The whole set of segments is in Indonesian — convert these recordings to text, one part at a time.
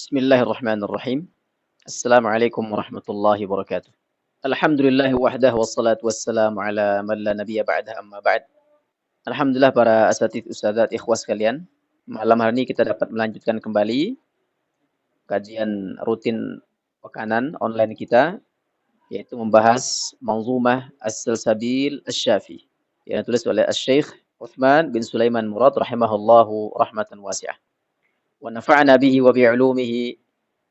Bismillahirrahmanirrahim. Assalamualaikum warahmatullahi wabarakatuh. Alhamdulillah wahdah wassalatu wassalamu ala man la nabiyya ba'dah amma ba'd. Alhamdulillah para asatidz ustadzat ikhwas sekalian. Malam hari ini kita dapat melanjutkan kembali kajian rutin pekanan online kita yaitu membahas Manzumah As-Salsabil Asy-Syafi yang ditulis oleh Asy-Syaikh Utsman bin Sulaiman Murad rahimahullahu rahmatan wasi'ah. Wa nafa'na bihi wa bi'ulumihi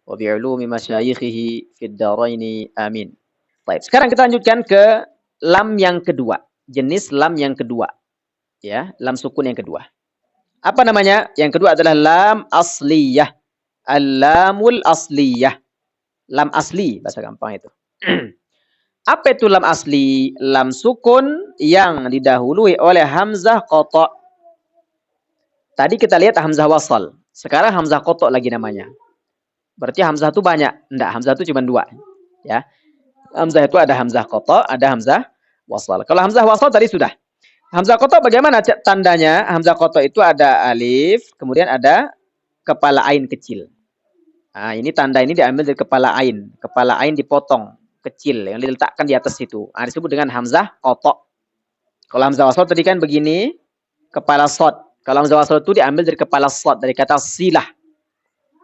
wa bi'ulumi masyayikhihi fid dharaini amin. Baik, sekarang kita lanjutkan ke lam yang kedua, jenis lam yang kedua. Ya, lam sukun yang kedua. Apa namanya? Yang kedua adalah lam asliyah. Al-lamul asliyah. Lam asli, bahasa gampang itu. Apa itu lam asli? Lam sukun yang didahului oleh hamzah qata'. Tadi kita lihat hamzah wasal. Sekarang hamzah qata' lagi namanya. Berarti hamzah itu banyak. Enggak, hamzah itu cuma dua. Ya. Hamzah itu ada hamzah qata', ada hamzah wasal. Kalau hamzah wasal tadi sudah. Hamzah qata' bagaimana tandanya? Hamzah qata' itu ada alif, kemudian ada kepala ain kecil. Nah, ini tanda ini diambil dari kepala ain. Kepala ain dipotong kecil yang diletakkan di atas itu. Nah, disebut dengan hamzah qata'. Kalau hamzah wasal tadi kan begini, kepala shad. Kalau hamzah wasal itu diambil dari kepala shad, dari kata silah.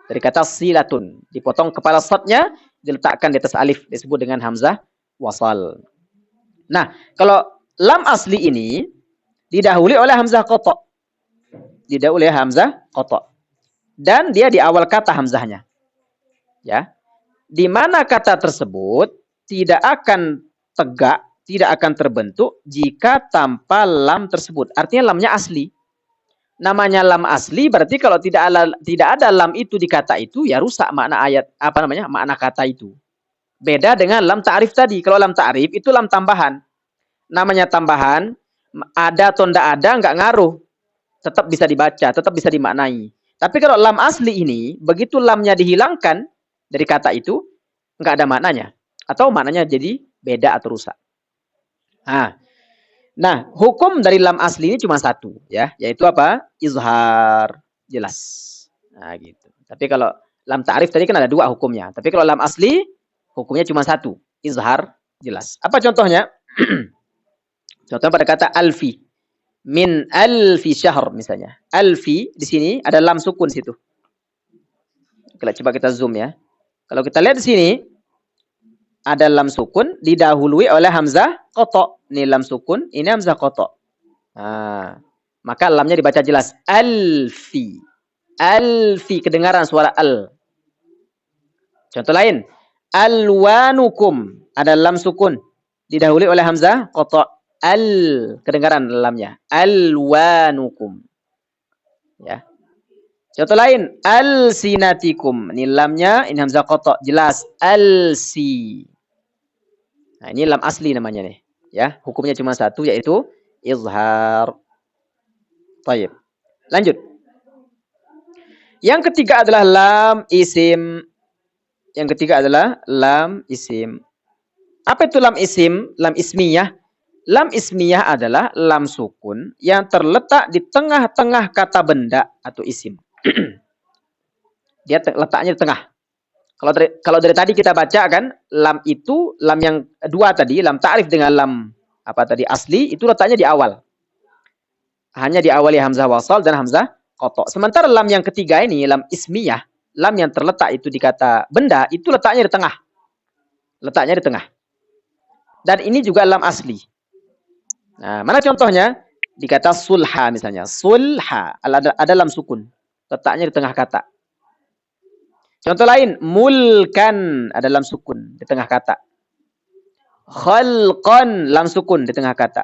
Dari kata silatun. Dipotong kepala shadnya, diletakkan di atas alif. Disebut dengan hamzah wasal. Nah, kalau lam asli ini didahului oleh hamzah qata'. Didahului oleh hamzah qata'. Dan dia di awal kata hamzahnya. Ya. Di mana kata tersebut tidak akan tegak, tidak akan terbentuk jika tanpa lam tersebut. Artinya lamnya asli. Namanya lam asli berarti kalau tidak ada lam itu di kata itu ya rusak makna ayat makna kata itu. Beda dengan lam ta'rif tadi. Kalau lam ta'rif itu lam tambahan. Namanya tambahan, ada atau tidak ada nggak ngaruh. Tetap bisa dibaca, tetap bisa dimaknai. Tapi kalau lam asli ini, begitu lamnya dihilangkan dari kata itu, nggak ada maknanya. Atau maknanya jadi beda atau rusak. Nah, hukum dari lam asli ini cuma satu, ya, yaitu apa? Izhar, jelas. Nah, gitu. Tapi kalau lam ta'rif tadi kan ada dua hukumnya. Tapi kalau lam asli, hukumnya cuma satu, izhar, jelas. Apa contohnya? Contohnya pada kata alfi. Min alfi syahr misalnya. Alfi di sini ada lam sukun situ. Coba kita zoom ya. Kalau kita lihat di sini ada lam sukun didahului oleh hamzah qata'. Ini lam sukun, ini hamzah qata'. Nah, maka lamnya dibaca jelas. Alfi. Alfi, kedengaran suara al. Contoh lain. Alwanukum. Ada lam sukun. Didahului oleh hamzah qata'. Al, kedengaran lamnya. Alwanukum. Ya. Contoh lain. Alsinatikum. Ini lamnya, ini hamzah qata'. Jelas. Alsi. Nah, ini lam asli namanya nih. Ya, hukumnya cuma satu yaitu izhar. Baik. Lanjut. Yang ketiga adalah lam isim. Yang ketiga adalah lam isim. Apa itu lam isim? Lam ismiyah. Lam ismiyah adalah lam sukun yang terletak di tengah-tengah kata benda atau isim. Dia letaknya di tengah. Kalau dari tadi kita baca kan, lam itu, lam yang dua tadi, lam ta'rif dengan lam asli, itu letaknya di awal. Hanya diawali hamzah wasal dan hamzah qata'. Sementara lam yang ketiga ini, lam ismiyah, lam yang terletak itu di kata benda, itu letaknya di tengah. Letaknya di tengah. Dan ini juga lam asli. Nah, mana contohnya? Di kata sulha misalnya. Sulha, ada lam sukun. Letaknya di tengah kata. Contoh lain, mulkan ada lam sukun di tengah kata. Khalqan lam sukun di tengah kata.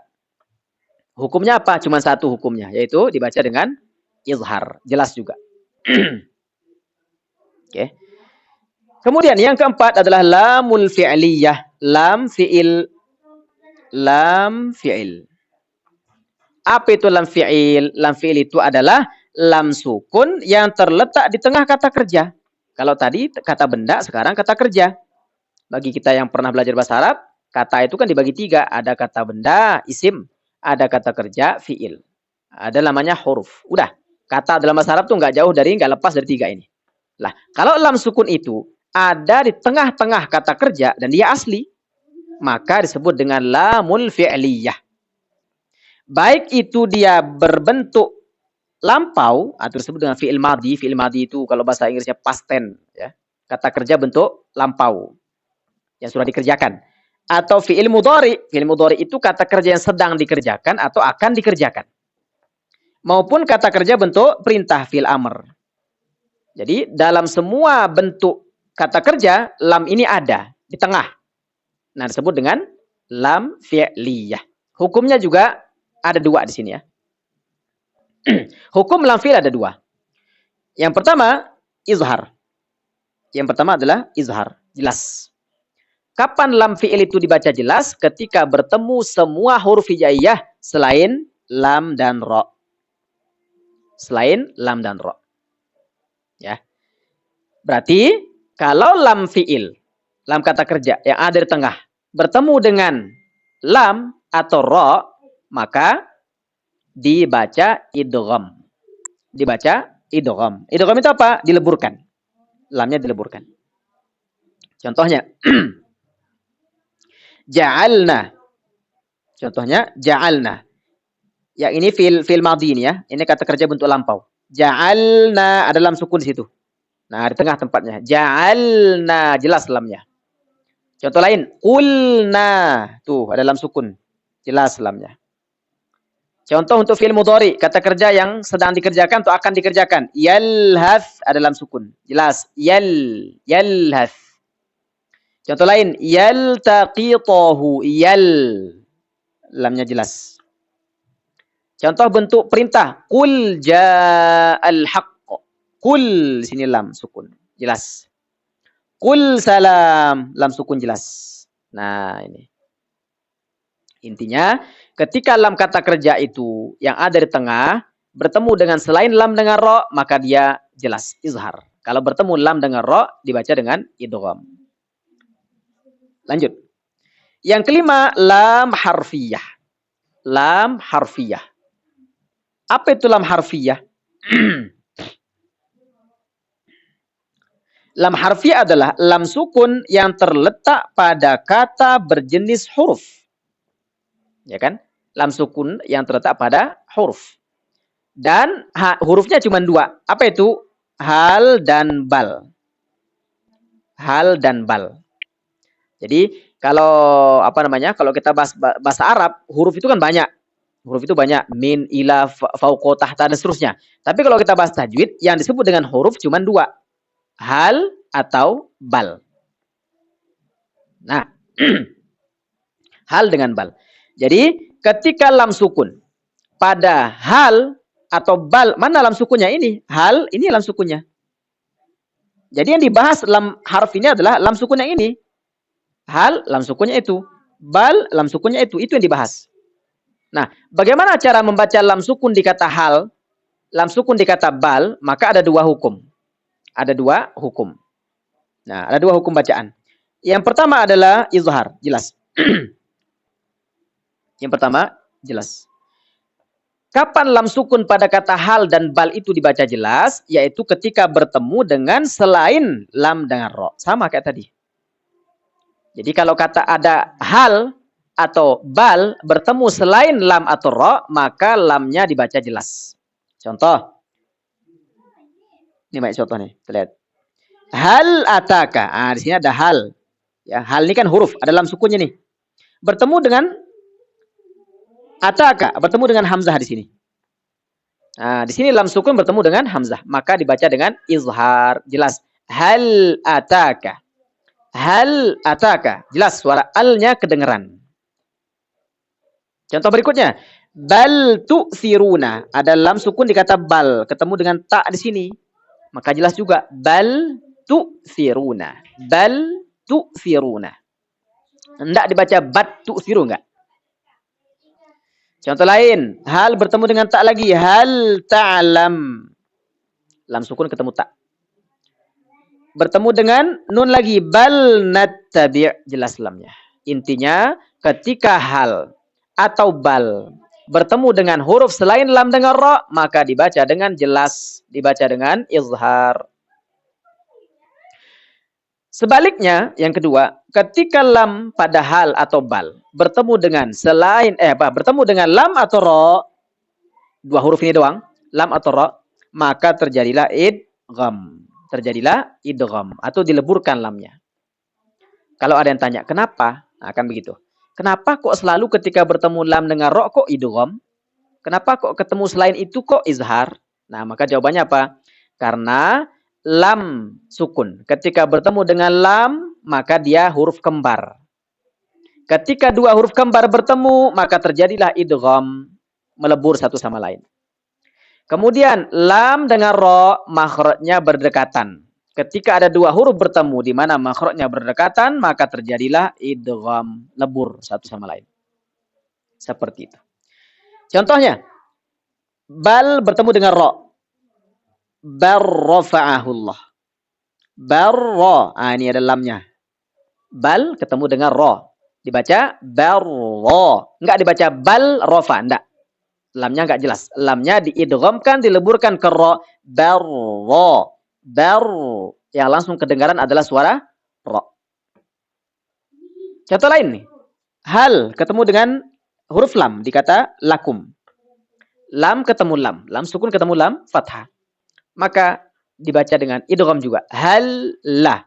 Hukumnya apa? Cuma satu hukumnya, yaitu dibaca dengan izhar. Jelas juga. Oke. Kemudian yang keempat adalah lamul fi'liyah. Lam fi'il. Lam fi'il. Apa itu lam fi'il? Lam fi'il itu adalah lam sukun yang terletak di tengah kata kerja. Kalau tadi kata benda, sekarang kata kerja. Bagi kita yang pernah belajar bahasa Arab, kata itu kan dibagi tiga. Ada kata benda, isim. Ada kata kerja, fi'il. Ada namanya huruf. Udah. Kata dalam bahasa Arab tuh nggak jauh dari, nggak lepas dari tiga ini. Lah, kalau lam sukun itu ada di tengah-tengah kata kerja dan dia asli, maka disebut dengan lamul fi'liyah. Baik itu dia berbentuk lampau atau disebut dengan fi'il madhi. Fi'il madhi itu kalau bahasa Inggrisnya past tense, ya. Kata kerja bentuk lampau yang sudah dikerjakan. Atau fi'il mudhari. Fi'il mudhari itu kata kerja yang sedang dikerjakan atau akan dikerjakan. Maupun kata kerja bentuk perintah fi'il amr. Jadi dalam semua bentuk kata kerja, lam ini ada di tengah. Nah, disebut dengan lam fi'liyah. Hukumnya juga ada dua di sini ya. Hukum lam fi'il ada dua. Yang pertama, izhar. Yang pertama adalah izhar, jelas. Kapan lam fi'il itu dibaca jelas? Ketika bertemu semua huruf hijaiyah selain lam dan ra. Selain lam dan ra. Ya. Berarti kalau lam fi'il, lam kata kerja yang ada di tengah bertemu dengan lam atau ra, maka dibaca idgham. Dibaca idgham. Idgham itu apa? Dileburkan. Lamnya dileburkan. Contohnya ja'alna. Contohnya ja'alna. Yang ini fil madhi ini ya. Ini kata kerja bentuk lampau. Ja'alna ada lam sukun di situ. Nah, di tengah tempatnya. Ja'alna jelas lamnya. Contoh lain, qulna. Tuh, ada lam sukun. Jelas lamnya. Contoh untuk fi'il mudhari, kata kerja yang sedang dikerjakan atau akan dikerjakan. Yalhath ada lam sukun. Jelas. Yalhath. Contoh lain, yaltaqitahu. Lamnya jelas. Contoh bentuk perintah, qul ja'al haqq. Qul di sini lam sukun, jelas. Qul salam, lam sukun jelas. Nah, ini. Intinya, ketika lam kata kerja itu yang ada di tengah bertemu dengan selain lam dengan ra, maka dia jelas izhar. Kalau bertemu lam dengan ra dibaca dengan idgham. Lanjut. Yang kelima, lam harfiyah. Lam harfiyah. Apa itu lam harfiyah? Lam harfiyah adalah lam sukun yang terletak pada kata berjenis huruf. Ya kan? Lam sukun yang terletak pada huruf. Dan hurufnya cuma dua. Apa itu? Hal dan bal. Hal dan bal. Jadi kalau kalau kita bahas bahasa Arab, huruf itu kan banyak. Huruf itu banyak, min, ila, fauqa, tahta dan seterusnya. Tapi kalau kita bahas tajwid, yang disebut dengan huruf cuma dua. Hal atau bal. Nah, hal dengan bal. Jadi ketika lam sukun pada hal atau bal, mana lam sukunnya ini? Hal, ini lam sukunnya. Jadi yang dibahas lam harf ini adalah lam sukunnya ini. Hal, lam sukunnya itu. Bal, lam sukunnya itu. Itu yang dibahas. Nah, bagaimana cara membaca lam sukun di kata hal, lam sukun di kata bal? Maka ada dua hukum. Ada dua hukum. Nah, ada dua hukum bacaan. Yang pertama adalah izhar, jelas. Yang pertama, jelas. Kapan lam sukun pada kata hal dan bal itu dibaca jelas? Yaitu ketika bertemu dengan selain lam dengan ro. Sama kayak tadi. Jadi kalau kata ada hal atau bal bertemu selain lam atau ro, maka lamnya dibaca jelas. Contoh. Ini banyak contoh nih, kita lihat. Hal ataka. Di sini ada hal. Ya, hal ini kan huruf, ada lam sukunnya nih. Bertemu dengan ataka, bertemu dengan hamzah di sini. Nah, di sini lam sukun bertemu dengan hamzah, maka dibaca dengan izhar, jelas. Hal ataka. Hal ataka. Jelas suara al-nya kedengeran. Contoh berikutnya, bal tu'thiruna. Ada lam sukun di kata bal, ketemu dengan ta di sini. Maka jelas juga bal tu'thiruna. Bal tu'thiruna. Enggak dibaca bat tu'thiru enggak? Contoh lain, hal bertemu dengan tak lagi, hal ta'lam. Lam sukun ketemu tak. Bertemu dengan nun lagi, bal nattabi', jelas lamnya. Intinya ketika hal atau bal bertemu dengan huruf selain lam dengan ra, maka dibaca dengan jelas, dibaca dengan izhar. Sebaliknya, yang kedua, ketika lam pada hal atau bal bertemu dengan bertemu dengan lam atau ro, dua huruf ini doang, lam atau ro, maka terjadilah idgham. Terjadilah idgham atau dileburkan lamnya. Kalau ada yang tanya, kenapa? Akan begitu. Kenapa kok selalu ketika bertemu lam dengan ro kok idgham? Kenapa kok ketemu selain itu kok izhar? Nah, maka jawabannya apa? Karena lam sukun. Ketika bertemu dengan lam, maka dia huruf kembar. Ketika dua huruf kembar bertemu, maka terjadilah idgham, melebur satu sama lain. Kemudian lam dengan ro makhrajnya berdekatan. Ketika ada dua huruf bertemu di mana makhrajnya berdekatan, maka terjadilah idgham, lebur satu sama lain. Seperti itu. Contohnya, bal bertemu dengan ro. Barrafa'ahullah. Barra. Ini ada lamnya. Bal ketemu dengan ro. Dibaca barra. Enggak dibaca bal rofa. Enggak. Lamnya enggak jelas. Lamnya diidghamkan, dileburkan ke ro. Barra. Bar. Yang langsung kedengaran adalah suara ro. Contoh lain nih. Hal ketemu dengan huruf lam. Dikata lakum. Lam ketemu lam. Lam sukun ketemu lam fathah. Maka dibaca dengan idgham juga. Hal lah.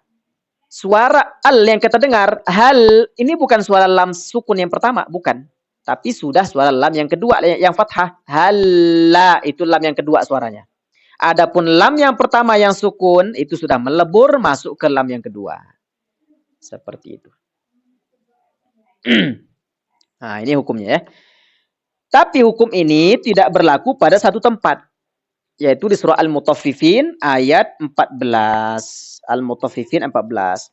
Suara al yang kita dengar, hal ini bukan suara lam sukun yang pertama, bukan. Tapi sudah suara lam yang kedua yang fathah. Halla itu lam yang kedua suaranya. Adapun lam yang pertama yang sukun itu sudah melebur masuk ke lam yang kedua. Seperti itu. Nah, ini hukumnya ya. Tapi hukum ini tidak berlaku pada satu tempat. Yaitu di surah Al-Mutaffifin ayat 14. Al-Mutaffifin 14.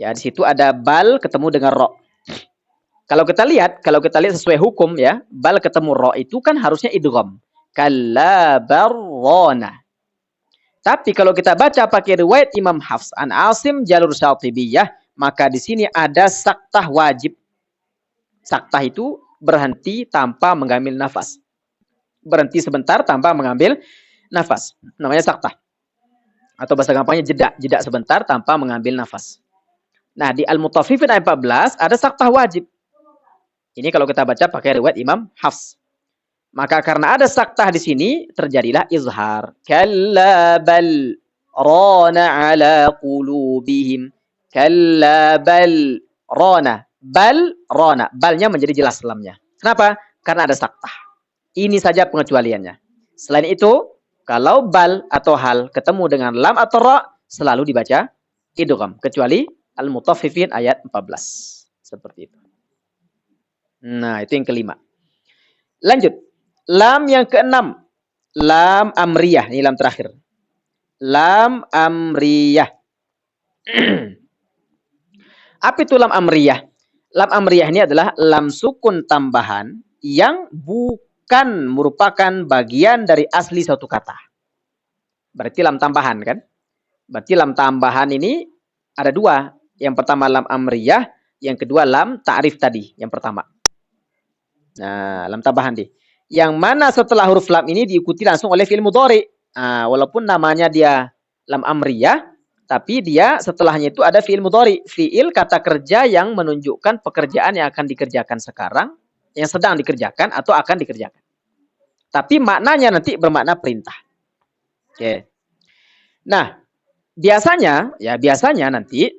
Ya, di situ ada bal ketemu dengan ro. Kalau kita lihat sesuai hukum ya, bal ketemu ro itu kan harusnya idgham. Kalla barrona. Tapi kalau kita baca pakai riwayat Imam Hafs an Asim jalur Syatibiyah, maka di sini ada saktah wajib. Saktah itu berhenti tanpa mengambil nafas. Berhenti sebentar tanpa mengambil nafas. Namanya saktah. Atau bahasa gampangnya jeda sebentar tanpa mengambil nafas. Nah, di Al-Mutaffifin ayat 14 ada saktah wajib. Ini kalau kita baca pakai riwayat Imam Hafs. Maka karena ada saktah di sini terjadilah izhar. Kalla bal rana ala qulubihim. Kalla bal rana. Bal rana. Balnya menjadi jelas lamnya. Kenapa? Karena ada saktah. Ini saja pengecualiannya. Selain itu, kalau bal atau hal ketemu dengan lam atau ra, selalu dibaca idgham. Kecuali Al-Mutaffifin ayat 14. Seperti itu. Nah, itu yang kelima. Lanjut. Lam yang keenam. Lam amriyah. Ini lam terakhir. Lam amriyah. Apa itu lam amriyah? Lam amriyah ini adalah lam sukun tambahan yang bukan merupakan bagian dari asli suatu kata. Berarti lam tambahan kan? Berarti lam tambahan ini ada dua. Yang pertama lam amriyah, yang kedua lam ta'rif tadi, yang pertama. Nah, lam tambahan di. Yang mana setelah huruf lam ini diikuti langsung oleh fi'il mudhari. Nah, walaupun namanya dia lam amriyah, tapi dia setelahnya itu ada fi'il mudhari. Fi'il kata kerja yang menunjukkan pekerjaan yang akan dikerjakan sekarang, yang sedang dikerjakan atau akan dikerjakan. Tapi maknanya nanti bermakna perintah. Oke. Nah, biasanya nanti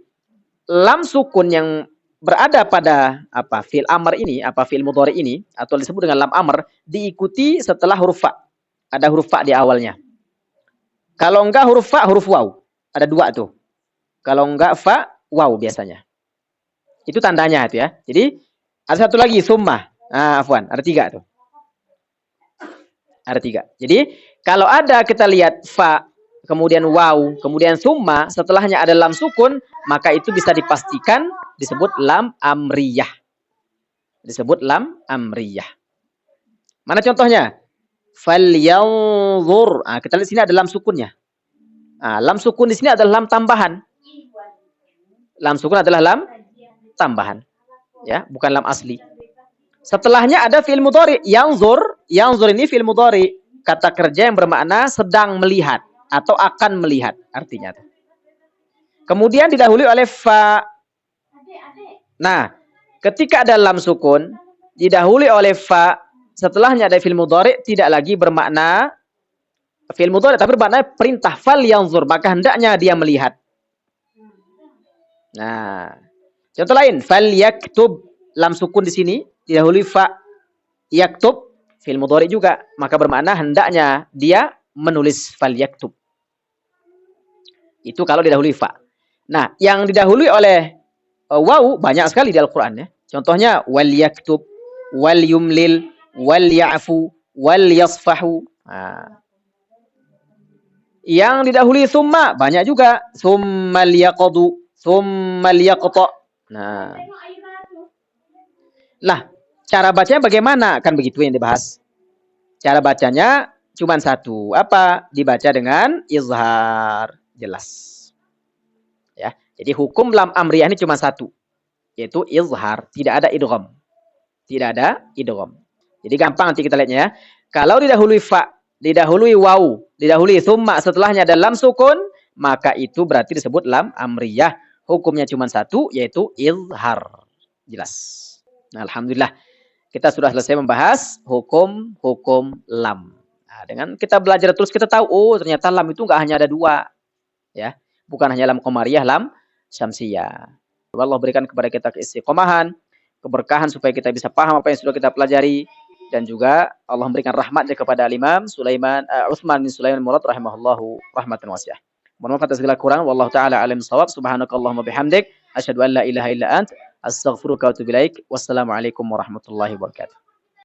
lam sukun yang berada pada fi'il amr ini, fi'il mudhari ini atau disebut dengan lam amr diikuti setelah huruf fa. Ada huruf fa di awalnya. Kalau enggak huruf fa, huruf waw. Ada dua tuh. Kalau enggak fa, waw biasanya. Itu tandanya itu ya. Jadi ada satu lagi summa. Afwan, ada tiga tuh. Ada tiga. Jadi kalau ada kita lihat fa, kemudian waw, kemudian summa, setelahnya ada lam sukun, maka itu bisa dipastikan disebut lam amriyah. Disebut lam amriyah. Mana contohnya? Falyanzur. Kita lihat sini ada lam sukunnya. Lam sukun di sini adalah lam tambahan. Lam sukun adalah lam tambahan. Ya, bukan lam asli. Setelahnya ada fi'il mudhari, yanzur. Yanzur ini fi'il mudhari, kata kerja yang bermakna sedang melihat atau akan melihat artinya. kemudian didahului oleh fa. Nah, ketika ada lam sukun, didahului oleh fa, setelahnya ada fi'il mudhari, tidak lagi bermakna fi'il mudhari, tapi bermakna perintah fal yanzur, maka hendaknya dia melihat. Nah, contoh lain, fal yaktub, lam sukun di sini didahului fa, yaktub fi'il mudhari juga, maka bermakna hendaknya dia menulis fal yaktub. Itu kalau didahului fa. Nah, yang didahului oleh waw banyak sekali di Al-Qur'an ya. Contohnya wal yaktub, wal yumlil, wal ya'fu, wal yasfahu. Nah. Yang didahului summa banyak juga. Summal yaqdu, summal yaqta. Nah. Lah, cara bacanya bagaimana? Kan begitu yang dibahas. Cara bacanya cuma satu. Apa? Dibaca dengan izhar. Jelas. Ya. Jadi hukum lam amriyah ini cuma satu, yaitu izhar, tidak ada idgham. Tidak ada idgham. Jadi gampang nanti kita lihatnya ya. Kalau didahului fa, didahului waw, didahului summa, setelahnya ada lam sukun, maka itu berarti disebut lam amriyah. Hukumnya cuma satu, yaitu izhar. Jelas. Nah, alhamdulillah kita sudah selesai membahas hukum lam. Nah, dengan kita belajar terus kita tahu, oh ternyata lam itu enggak hanya ada dua. Ya. Bukan hanya lam qamariyah, lam syamsiyah. Allah berikan kepada kita keistiqomahan, keberkahan supaya kita bisa paham apa yang sudah kita pelajari, dan juga Allah memberikan rahmatnya kepada Imam Sulaiman Utsman bin Sulaiman Murad rahimahullahu rahmatan wasi'ah. Mohon maaf atas segala kurang, wallahu taala alim shawab. Subhanakallahumma bihamdik asyhadu an la ilaha illa ant astaghfiruka wa atubu ilaik. Wassalamualaikum warahmatullahi wabarakatuh.